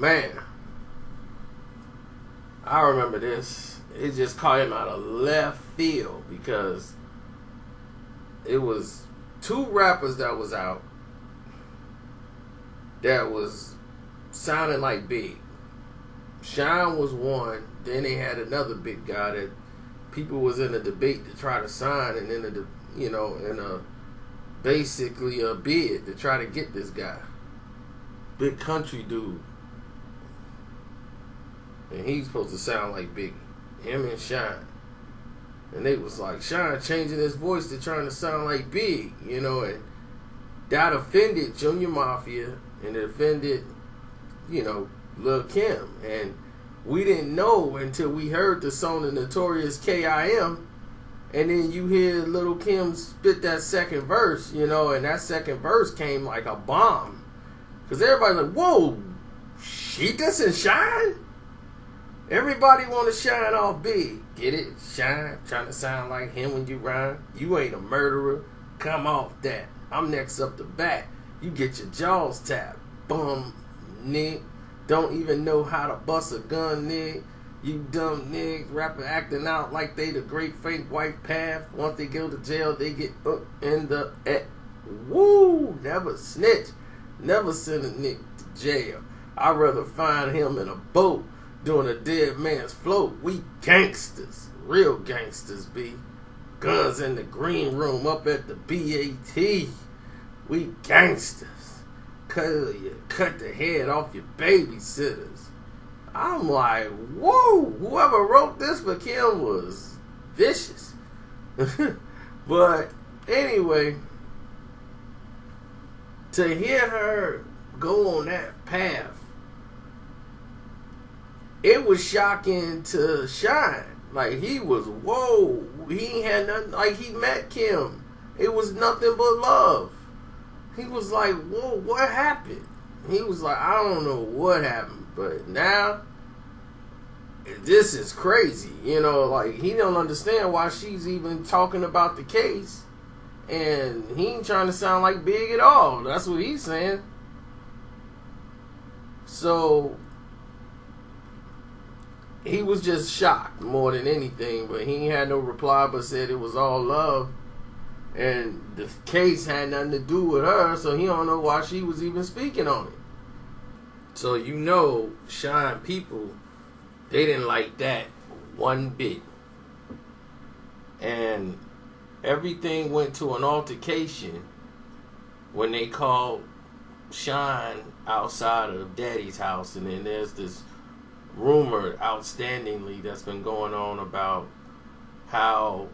Man, I remember this. It just caught him out of left field because it was two rappers that was out that was sounding like big. Shyne was one. Then they had another big guy that people was in a debate to try to sign, and in a basically a bid to try to get this guy, big country dude, and he's supposed to sound like Biggie. Him and Shyne, and they was like Shyne changing his voice to trying to sound like Big, and that offended Junior Mafia and it offended, Lil Kim, and we didn't know until we heard the song The Notorious K.I.M. And then you hear Lil Kim spit that second verse, and that second verse came like a bomb. Because everybody's like, whoa, she dissing Shyne? Everybody want to shine off Big. Get it? Shyne, trying to sound like him when you rhyme. You ain't a murderer. Come off that. I'm next up the bat. You get your jaws tapped. Bum, nigga. Don't even know how to bust a gun, nigga. You dumb niggas, rapper acting out like they the great fake white path. Once they go to jail, they get up in the woo. Never snitch. Never send a nigga to jail. I'd rather find him in a boat doing a dead man's float. We gangsters. Real gangsters, be. Guns in the green room up at the BAT. We gangsters. Cut the head off your babysitters. I'm like, whoa, whoever wrote this for Kim was vicious. But anyway, to hear her go on that path, it was shocking to Shyne. Like, he was, whoa, he ain't had nothing, like, he met Kim. It was nothing but love. He was like, whoa, what happened? He was like, I don't know what happened, but now this is crazy. Like, he don't understand why she's even talking about the case, and he ain't trying to sound like Big at all. That's what he's saying. So he was just shocked more than anything, but he ain't had no reply but said it was all love. And the case had nothing to do with her, so he don't know why she was even speaking on it. So Shyne people, they didn't like that one bit. And everything went to an altercation when they called Shyne outside of Daddy's house. And then there's this rumor outstandingly that's been going on about how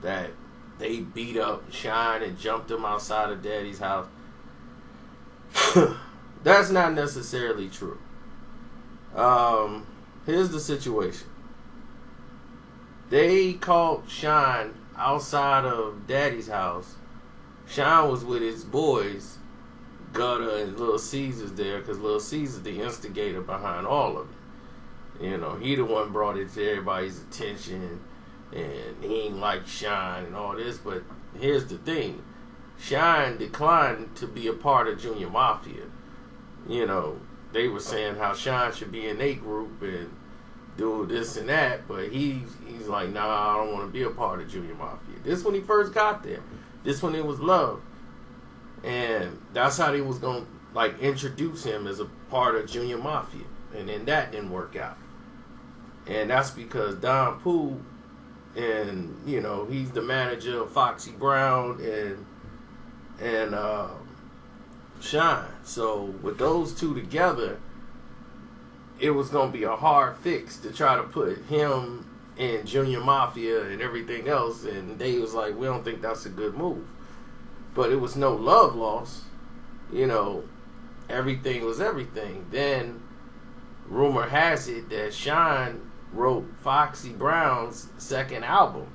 that they beat up Shyne and jumped him outside of Daddy's house. That's not necessarily true. Here's the situation. They caught Shyne outside of Daddy's house. Shyne was with his boys, Gutter and Little Caesar's there, because Little Caesar's the instigator behind all of it. He the one brought it to everybody's attention. And he ain't like Shyne and all this, but here's the thing. Shyne declined to be a part of Junior Mafia. They were saying how Shyne should be in their group and do this and that, but he's like, nah, I don't want to be a part of Junior Mafia. This when he first got there. This when it was love. And that's how they was going to introduce him as a part of Junior Mafia. And then that didn't work out. And that's because Don Pooh, and he's the manager of Foxy Brown and Shyne. So with those two together, it was gonna be a hard fix to try to put him in Junior Mafia and everything else. And they was like, we don't think that's a good move. But it was no love loss. Everything was everything. Then rumor has it that Shyne wrote Foxy Brown's second album.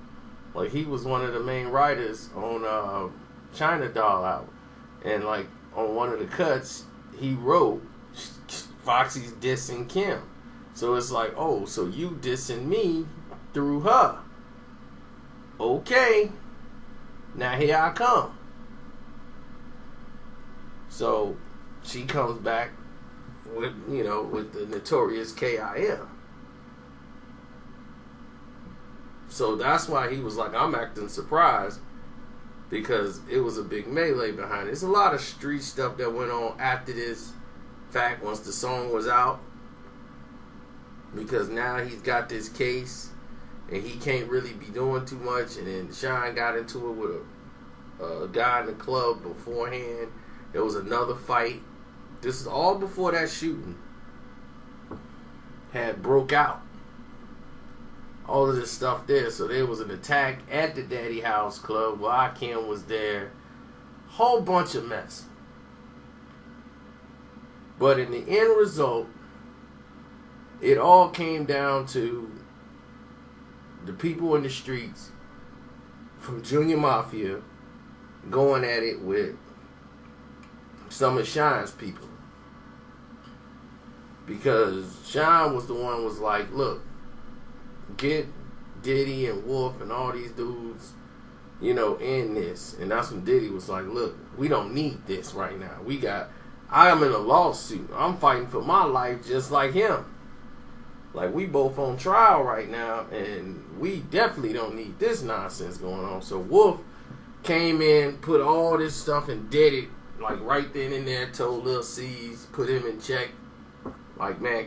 Like, he was one of the main writers on China Doll album. And on one of the cuts, he wrote Foxy's dissing Kim. So it's like, oh, so you dissing me through her. Okay. Now here I come. So she comes back with the notorious K.I.M. So that's why he was like, I'm acting surprised, because it was a big melee behind it. There's a lot of street stuff that went on after this fact, once the song was out, because now he's got this case and he can't really be doing too much. And then Shyne got into it with a guy in the club beforehand. There was another fight. This is all before that shooting had broke out. All of this stuff there. So there was an attack at the Daddy House Club while Kim was there. Whole bunch of mess. But in the end result, it all came down to the people in the streets from Junior Mafia going at it with some of Shyne's people. Because Shyne was the one was like, look, get Diddy and Wolf and all these dudes, in this. And that's when Diddy was like, look, we don't need this right now. I am in a lawsuit. I'm fighting for my life just like him. Like, we both on trial right now, and we definitely don't need this nonsense going on. So Wolf came in, put all this stuff and did it, like right then and there, told Lil C's, put him in check. Like, man,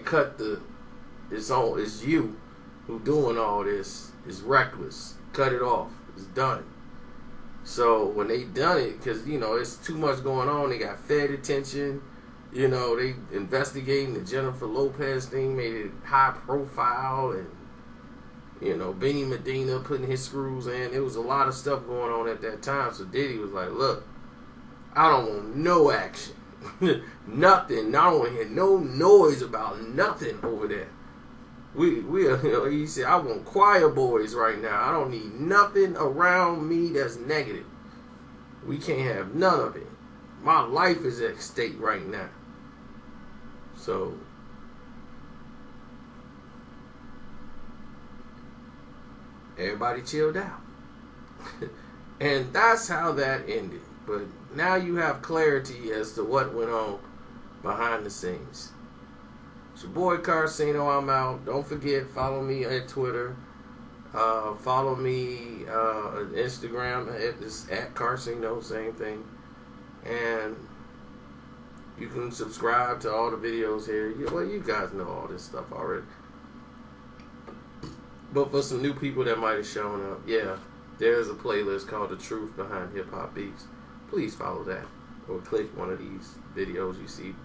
it's you who doing all this. It's reckless. Cut it off. It's done. So when they done it, because, it's too much going on, they got Fed attention. They investigating the Jennifer Lopez thing, made it high profile, and Benny Medina putting his screws in. There was a lot of stuff going on at that time. So Diddy was like, look, I don't want no action. Nothing. I don't want to hear no noise about nothing over there. He said, I want choir boys right now. I don't need nothing around me that's negative. We can't have none of it. My life is at stake right now. So everybody chilled out. And that's how that ended. But now you have clarity as to what went on behind the scenes. It's your boy Carcino. I'm out. Don't forget, follow me at Twitter. Follow me on Instagram. It's at Carcino, same thing. And you can subscribe to all the videos here. You guys know all this stuff already. But for some new people that might have shown up, there's a playlist called The Truth Behind Hip Hop Beats. Please follow that. Or click one of these videos you see